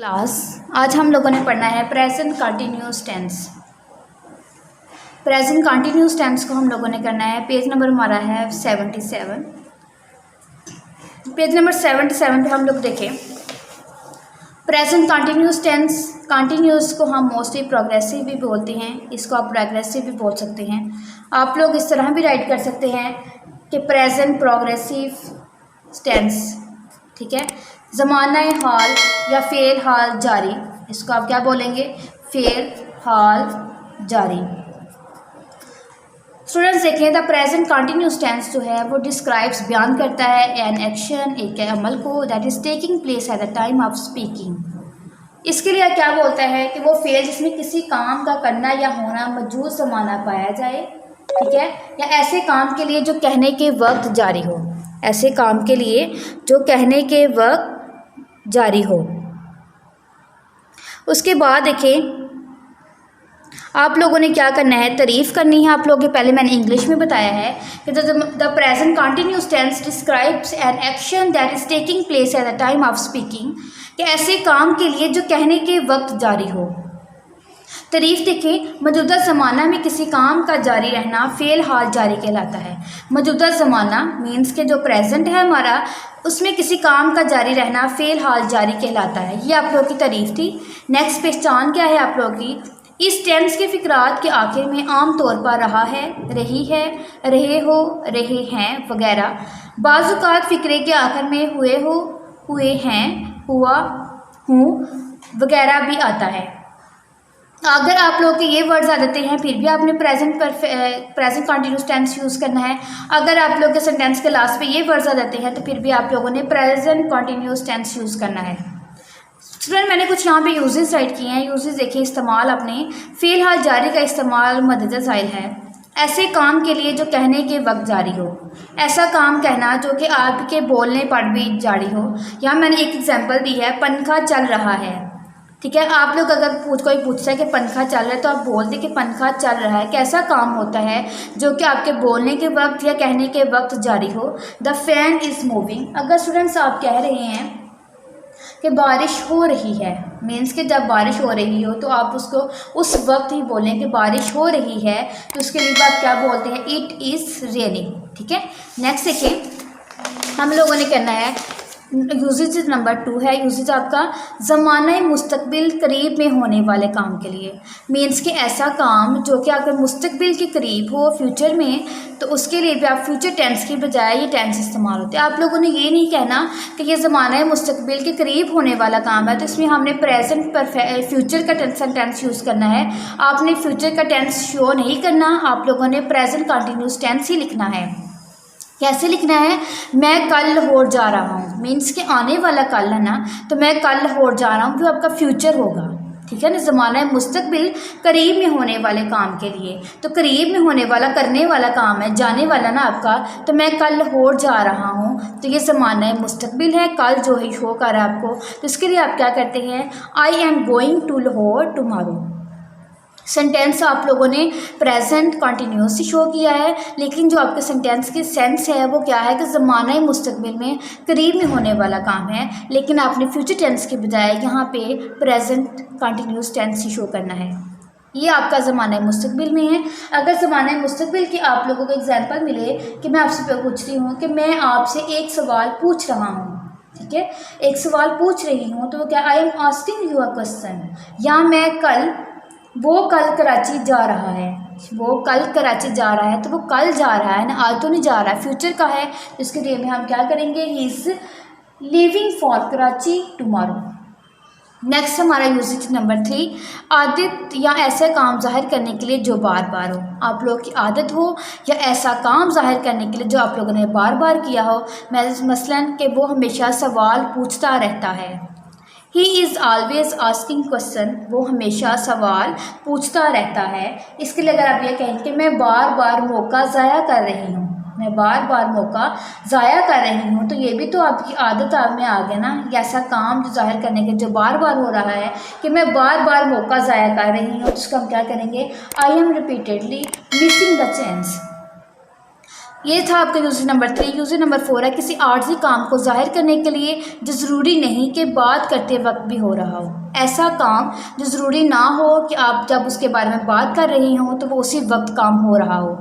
Class आज हम लोगों ने पढ़ना है present continuous tense. Present continuous tense को हम लोगों ने करना है। पेज नंबर हमारा है 77। पेज नंबर 77 पे हम लोग देखें प्रेजेंट कंटिन्यूस टेंस। कंटिन्यूस को हम मोस्टली प्रोग्रेसिव भी बोलते हैं, इसको आप प्रोग्रेसिव भी बोल सकते हैं। आप लोग इस तरह भी राइट कर सकते हैं कि प्रेजेंट प्रोग्रेसिव टेंस, ठीक है। ज़माना हाल या फ़ेल हाल जारी, इसको आप क्या बोलेंगे? फ़ेल हाल जारी। स्टूडेंट्स देखें द प्रेजेंट कंटिन्यूस टेंस जो है वो डिस्क्राइब्स बयान करता है एन एक्शन, एक अमल को that is taking place at the time of speaking. इसके लिए क्या बोलता है कि वो फेल जिसमें किसी काम का करना या होना मौजूद ज़माना पाया जाए, ठीक है, या ऐसे काम के लिए जो कहने के वक्त जारी हो, ऐसे काम के लिए जो कहने के वक्त जारी हो। उसके बाद देखें आप लोगों ने क्या करना है, तारीफ़ करनी है आप लोगों के। पहले मैंने इंग्लिश में बताया है कि the present continuous tense describes an action that is taking place at the time of speaking, कि ऐसे काम के लिए जो कहने के वक्त जारी हो। तारीफ़ देखें मौजूदा ज़माना में किसी काम का जारी रहना फ़ेल हाल जारी कहलाता है। मौजूदा ज़माना मीन्स के जो प्रेजेंट है हमारा, उसमें किसी काम का जारी रहना फ़ेल हाल जारी कहलाता है। ये आप लोगों की तारीफ़ थी। नेक्स्ट पहचान क्या है आप लोगों की? इस टेंस के फ़िक्रात के आखिर में आम तौर पर रहा है, रही है, रहे हो, रहे हैं वगैरह, बाज़-औक़ात फ़िक्रे के आखिर में हुए हो, हुए हैं, हुआ, हूँ वगैरह भी आता है। अगर आप लोग के ये वर्ड्स आ जाते हैं फिर भी आपने प्रेजेंट कंटिन्यूस टेंस यूज़ करना है। अगर आप लोग के सेंटेंस के लास्ट पे ये वर्ड्स आ जाते हैं तो फिर भी आप लोगों ने प्रेजेंट कंटिन्यूस टेंस यूज़ करना है। स्टूडेंट मैंने कुछ यहाँ पे यूजेस राइट किए हैं। यूजेस देखिए, इस्तेमाल अपने फ़ेल हाल जारी का इस्तेमाल मदद ज़ाइल है ऐसे काम के लिए जो कहने के वक्त जारी हो। ऐसा काम कहना जो कि आपके बोलने पर भी जारी हो। यहाँ मैंने एक एग्जांपल दी है, पंखा चल रहा है, ठीक है। आप लोग अगर कोई पूछता है कि पंखा चल रहा है तो आप बोल दें कि पंखा चल रहा है। कैसा काम होता है जो कि आपके बोलने के वक्त या कहने के वक्त जारी हो। The fan is moving. अगर स्टूडेंट्स आप कह रहे हैं कि बारिश हो रही है, मीन्स कि जब बारिश हो रही हो तो आप उसको उस वक्त ही बोलें कि बारिश हो रही है, तो उसके लिए आप क्या बोलते हैं? इट इज़ रेनिंग, ठीक है। नेक्स्ट देखिए हम लोगों ने करना है यूजेज नंबर 2 है। यूजेज आपका ज़माना मुस्तकबिल करीब में होने वाले काम के लिए, मीन्स कि ऐसा काम जो कि आपके मुस्तकबिल के करीब हो, फ्यूचर में, तो उसके लिए भी आप फ्यूचर टेंस की बजाय ये टेंस इस्तेमाल होते हैं। आप लोगों ने ये नहीं कहना कि ये ज़माना मुस्तकबिल के करीब होने वाला काम है तो इसमें हमने प्रेजेंट फ्यूचर का टेंस यूज़ करना है। आपने फ्यूचर का टेंस शो नहीं करना, आप लोगों ने प्रेजेंट कंटिन्यूस टेंस ही लिखना है। कैसे लिखना है? मैं कल लाहौर जा रहा हूँ, मीन्स कि आने वाला कल है ना, तो मैं कल लाहौर जा रहा हूँ, जो आपका फ्यूचर होगा, ठीक है ना। ज़माना मुस्तकबिल करीब में होने वाले काम के लिए, तो करीब में होने वाला करने वाला काम है, जाने वाला ना आपका, तो मैं कल लाहौर जा रहा हूँ, तो ये ज़माना मुस्तकबिल है, कल जो है शो कर रहा है आपको। तो इसके लिए आप क्या करते हैं? I am going to Lahore tomorrow. Sentence आप लोगों ने प्रेजेंट कंटिन्यूस शो किया है, लेकिन जो आपके सेंटेंस की सेंस है वो क्या है कि ज़माना मुस्तकबिल में करीब में होने वाला काम है, लेकिन आपने फ्यूचर टेंस के बजाय यहाँ पे प्रेजेंट कंटिन्यूस टेंस शो करना है। ये आपका ज़माना मुस्तकबिल में है। अगर ज़माना मुस्तकबिल की आप लोगों को एग्जाम्पल मिले कि मैं आपसे पूछ रही हूँ कि मैं आपसे एक सवाल पूछ रहा हूँ, ठीक है, एक सवाल पूछ रही हूँ, तो क्या I am asking you a question, या वो कल कराची जा रहा है, वो कल कराची जा रहा है, तो वो कल जा रहा है ना, आज तो नहीं जा रहा है, फ्यूचर का है। इसके लिए में हम क्या करेंगे? He is leaving for Karachi tomorrow. Next हमारा यूजेज नंबर 3, आदत या ऐसा काम जाहिर करने के लिए जो बार बार हो। आप लोगों की आदत हो या ऐसा काम जाहिर करने के लिए जो आप लोगों ने बार बार किया हो, मसलन कि वो हमेशा सवाल पूछता रहता है। He is always asking question, वो हमेशा सवाल पूछता रहता है। इसके लिए अगर आप ये कहें कि मैं बार बार मौका ज़ाया कर रही हूँ, मैं बार बार मौका ज़ाया कर रही हूँ, तो ये भी तो आपकी आदत आप में आ गया ना। ऐसा काम जो जाहिर करने के जो बार बार हो रहा है कि मैं बार बार मौका ज़ाया कर रही हूँ, तो उसका हम क्या करेंगे? I am repeatedly missing the chance. ये था आपका यूज़र नंबर 3। यूज़र नंबर 4 है किसी आर्जी काम को जाहिर करने के लिए जो ज़रूरी नहीं कि बात करते वक्त भी हो रहा हो। ऐसा काम जो ज़रूरी ना हो कि आप जब उसके बारे में बात कर रही हों तो वो उसी वक्त काम हो रहा हो।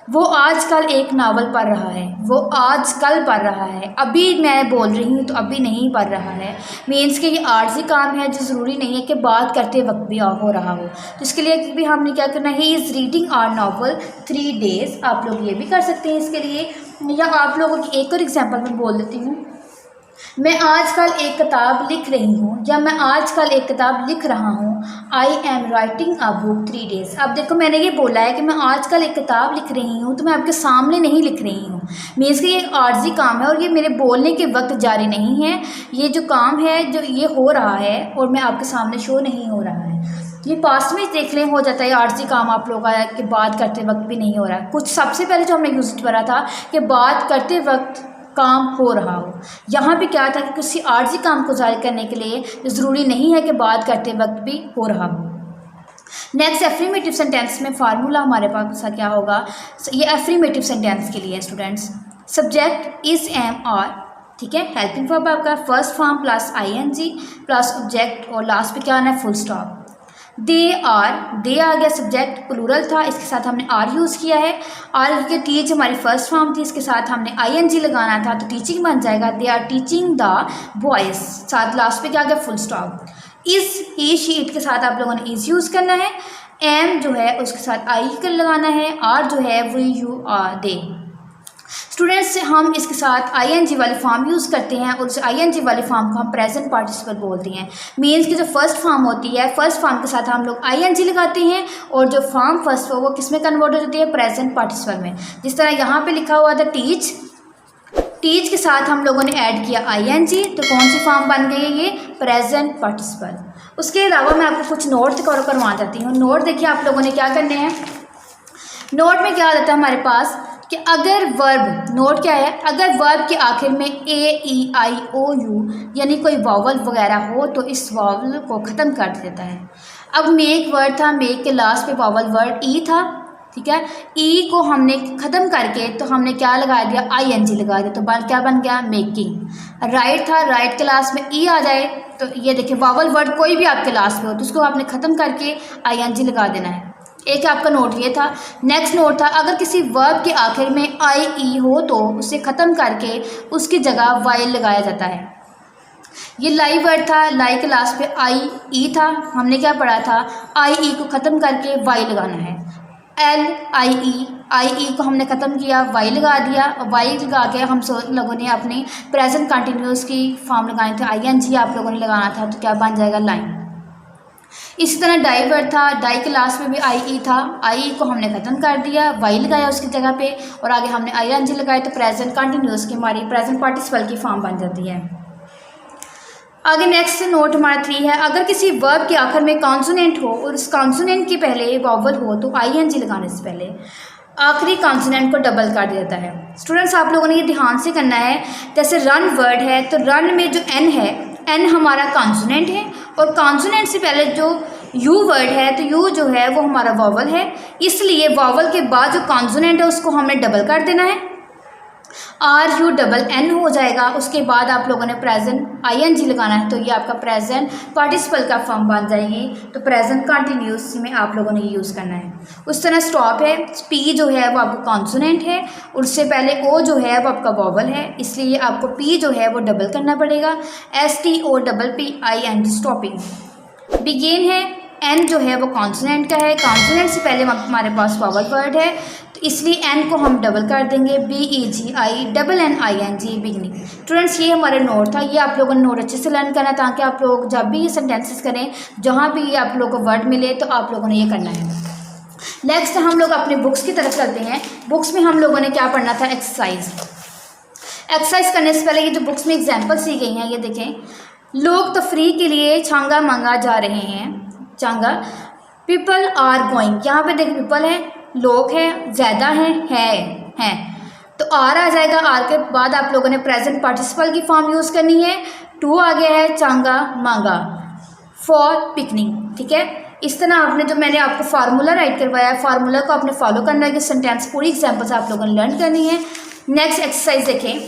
वो आजकल एक नावल पढ़ रहा है, वो आजकल पढ़ रहा है, अभी मैं बोल रही हूँ तो अभी नहीं पढ़ रहा है। मीन्स कि ये आर्जी काम है जो ज़रूरी नहीं है कि बात करते वक्त भी हो रहा हो। तो इसके लिए भी हमने क्या करना है, he is reading our novel 3 days। आप लोग ये भी कर सकते हैं इसके लिए। या आप लोगों की एक और एग्जांपल मैं बोल देती हूँ, मैं आजकल एक किताब लिख रही हूँ या मैं आजकल एक किताब लिख रहा हूँ। I am writing a book 3 days। अब देखो मैंने ये बोला है कि मैं आजकल एक किताब लिख रही हूँ, तो मैं आपके सामने नहीं लिख रही हूँ। मीन्स कि ये एक आर्जी काम है और ये मेरे बोलने के वक्त जारी नहीं है। ये जो काम है जो ये हो रहा है और मैं आपके सामने शो नहीं हो रहा है। ये पास्ट में देख लें हो जाता है आर्जी काम आप लोगों का कि बात करते वक्त भी नहीं हो रहा है। कुछ सबसे पहले जो हमने यूज करा था कि बात करते वक्त काम हो रहा हो। यहाँ पे क्या था कि किसी आर्जी काम को जाहिर करने के लिए ज़रूरी नहीं है कि बात करते वक्त भी हो रहा हो। नेक्स्ट एफ्रीमेटिव सेंटेंस में फार्मूला हमारे पास क्या होगा, ये एफ्रीमेटिव सेंटेंस के लिए है students. Subject is am are, ठीक है। हेल्पिंग वर्ब आपका first form plus ING plus object और लास्ट पे क्या आना है, full stop. They are, they आ गया सब्जेक्ट, प्लूरल था, इसके साथ हमने आर यूज़ किया है। आर के टीच हमारी फर्स्ट फॉर्म थी, इसके साथ हमने ING लगाना था तो टीचिंग बन जाएगा। They are teaching the boys, साथ लास्ट पे क्या आ गया, फुल स्टॉप। इस ही शीट के साथ आप लोगों ने इज यूज़ करना है। एम जो है उसके साथ आई कर लगाना है। आर जो है वो यू आर दे। स्टूडेंट्स हम इसके साथ ING वाली फॉर्म यूज़ करते हैं और उस ING वाली फॉर्म को हम प्रेजेंट पार्टिसिपल बोलते हैं। मीन्स की जो फर्स्ट फॉर्म होती है, फर्स्ट फॉर्म के साथ हम लोग ING लगाते हैं और जो फॉर्म फर्स्ट वो किस में कन्वर्ट हो जाती है, प्रेजेंट पार्टिसिपल में। जिस तरह यहाँ पे लिखा हुआ था टीच, टीच के साथ हम लोगों ने ऐड किया ING, तो कौन सी फॉर्म बन गई है, ये प्रेजेंट पार्टिसिपल। उसके अलावा मैं आपको कुछ नोट करवा जाती हूँ। नोट देखिए आप लोगों ने क्या करने हैं, नोट में क्या आता है हमारे पास कि अगर वर्ब, नोट क्या है, अगर वर्ब के आखिर में AEIOU यानी कोई वावल वगैरह हो तो इस वावल को ख़त्म कर देता है। अब मेक वर्ड था, मेक के लास्ट पे वावल वर्ड ई था, ठीक है। ई को हमने ख़त्म करके तो हमने क्या लगा दिया, ING लगा दिया, तो क्या बन गया, मेकिंग। राइट था, राइट के लास्ट में ई आ जाए तो ये देखिए वावल वर्ड कोई भी आपके लास्ट में हो तो उसको आपने ख़त्म करके ING लगा देना है। एक आपका नोट ये था। नेक्स्ट नोट था, अगर किसी वर्ब के आखिर में IE हो तो उसे ख़त्म करके उसकी जगह वाइल लगाया जाता है। ये लाई वर्ड था, लाई के लास्ट पे IE था, हमने क्या पढ़ा था, IE को ख़त्म करके वाई लगाना है। IE को हमने ख़त्म किया, वाई लगा दिया, और वाई लगा के हम लोगों ने अपनी प्रेजेंट कंटिन्यूस की फॉर्म लगानी थी, ING आप लोगों ने लगाना था, तो क्या बन जाएगा, लाइन। इसी तरह डाई वर्ड था, डाई के लास्ट में भी IE था, IE को हमने ख़त्म कर दिया, वाई लगाया उसकी जगह पे और आगे हमने ING लगाया, तो प्रेजेंट कंटिन्यूस की हमारी प्रेजेंट पार्टिसिपल की फॉर्म बन जाती है। आगे नेक्स्ट नोट हमारा 3 है, अगर किसी वर्ब के आखिर में कॉन्सोनेंट हो और उस कॉन्सोनेंट के पहले वावल हो तो ING लगाने से पहले आखिरी कॉन्सोनेंट को डबल कर देता है। स्टूडेंट्स आप लोगों ने ये ध्यान से करना है, जैसे रन वर्ड है तो रन में जो N है, N हमारा कॉन्सोनेंट है और कॉन्सोनेंट से पहले जो U वर्ड है तो U जो है वो हमारा वावल है, इसलिए वावल के बाद जो कॉन्सोनेंट है उसको हमने डबल कर देना है, RUNN हो जाएगा। उसके बाद आप लोगों ने प्रेजेंट ING लगाना है, तो ये आपका प्रेजेंट पार्टिसिपल का फॉर्म बन जाएगी, तो प्रेजेंट कंटिन्यूस में आप लोगों ने ये यूज़ करना है। उस तरह स्टॉप है, P जो है वो आपका कॉन्सोनेंट है और उससे पहले O जो है वो आपका वावल है, इसलिए आपको P जो है वो डबल करना पड़ेगा, STOPPING स्टॉपिंग। बिगिन है, N जो है वो कॉन्सोनेंट का है, कॉन्सोनेंट से पहले हमारे पास वावल वर्ड है तो इसलिए N को हम डबल कर देंगे, BEGINNING बिगनिंग। स्टूडेंट्स ये हमारा नोट था, ये आप लोगों ने नोट अच्छे से लर्न करना ताकि आप लोग जब भी ये सेंटेंसेस करें, जहाँ भी आप लोगों को वर्ड मिले तो आप लोगों ने ये करना है। नेक्स्ट हम लोग अपने बुक्स की तरफ चलते हैं। बुक्स में हम लोगों ने क्या पढ़ना था, एक्सरसाइज करने से पहले ये जो बुक्स में एग्जाम्पल्स दी गई हैं ये देखें। लोग तफरीह के लिए छांगा मांगा जा रहे हैं, चांगा। पीपल आर गोइंग, यहाँ पे देखिए पीपल है, लोग हैं, ज़्यादा हैं, तो आर आ जाएगा। आर के बाद आप लोगों ने प्रेजेंट पार्टिसिपल की फॉर्म यूज़ करनी है। टू आ गया है, चांगा मांगा, फॉर पिकनिक, ठीक है। इस तरह आपने जो मैंने आपको फार्मूला राइट करवाया है, फार्मूला को आपने फॉलो करना है कि सेंटेंस पूरी एग्जाम्पल्स आप लोगों ने लर्न करनी है। नेक्स्ट एक्सरसाइज देखें,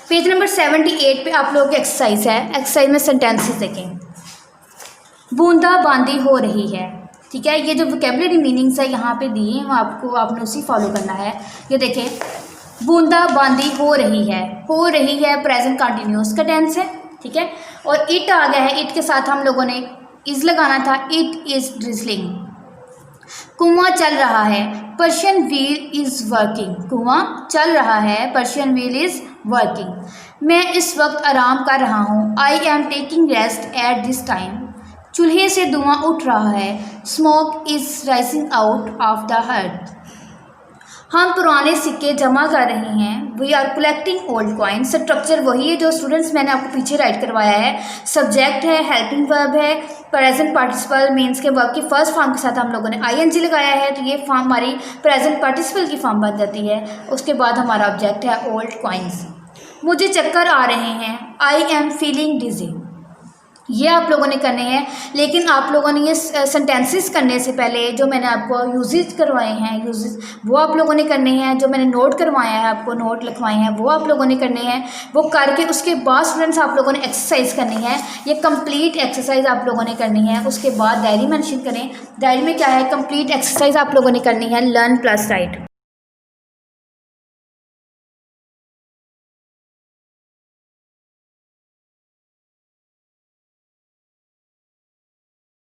पेज नंबर 78 पे आप लोगों की एक्सरसाइज है। एक्सरसाइज में सेंटेंसेस देखें। बूंदाबांदी हो रही है, ठीक है। ये जो वोकेबलरी मीनिंग्स है यहाँ पे दिए हैं वो आपने उसी फॉलो करना है। ये देखें, बूंदाबांदी हो रही है प्रेजेंट कंटिन्यूस का टेंस है, ठीक है। और इट आ गया है, इट के साथ हम लोगों ने इज लगाना था, इट इज ड्रिजलिंग। कुआं चल रहा है, पर्शियन व्हील इज वर्किंग। कुआं चल रहा है, पर्शियन व्हील इज वर्किंग। मैं इस वक्त आराम कर रहा हूँ, I am taking rest at this time. चूल्हे से धुआं उठ रहा है, smoke is rising out of the hut. हम पुराने सिक्के जमा कर रहे हैं, we are collecting old coin. Structure वही है जो स्टूडेंट्स मैंने आपको पीछे राइट करवाया है। सब्जेक्ट है, हेल्पिंग वर्ब है, प्रेजेंट पार्टिसिपल मीन्स के वर्ब की फर्स्ट फॉर्म के साथ हम लोगों ने आईएनजी लगाया है, तो ये फॉर्म हमारी प्रेजेंट पार्टिसिपल की फॉर्म बन जाती है। उसके बाद हमारा ऑब्जेक्ट है ओल्ड कॉइन्स। मुझे चक्कर आ रहे हैं, आई एम फीलिंग डिजी। ये आप लोगों ने करने हैं, लेकिन आप लोगों ने ये सेंटेंसेस करने से पहले जो मैंने आपको यूजेस करवाए हैं, यूजेस वो आप लोगों ने करने हैं। जो मैंने नोट करवाया है, आपको नोट लिखवाए हैं, वो आप लोगों ने करने हैं। वो करके उसके बाद स्टूडेंट्स आप लोगों ने एक्सरसाइज करनी है। ये कंप्लीट एक्सरसाइज आप लोगों ने करनी है। उसके बाद डायरी मेंशन करें। डायरी में क्या है, कंप्लीट एक्सरसाइज आप लोगों ने करनी है, लर्न प्लस राइट।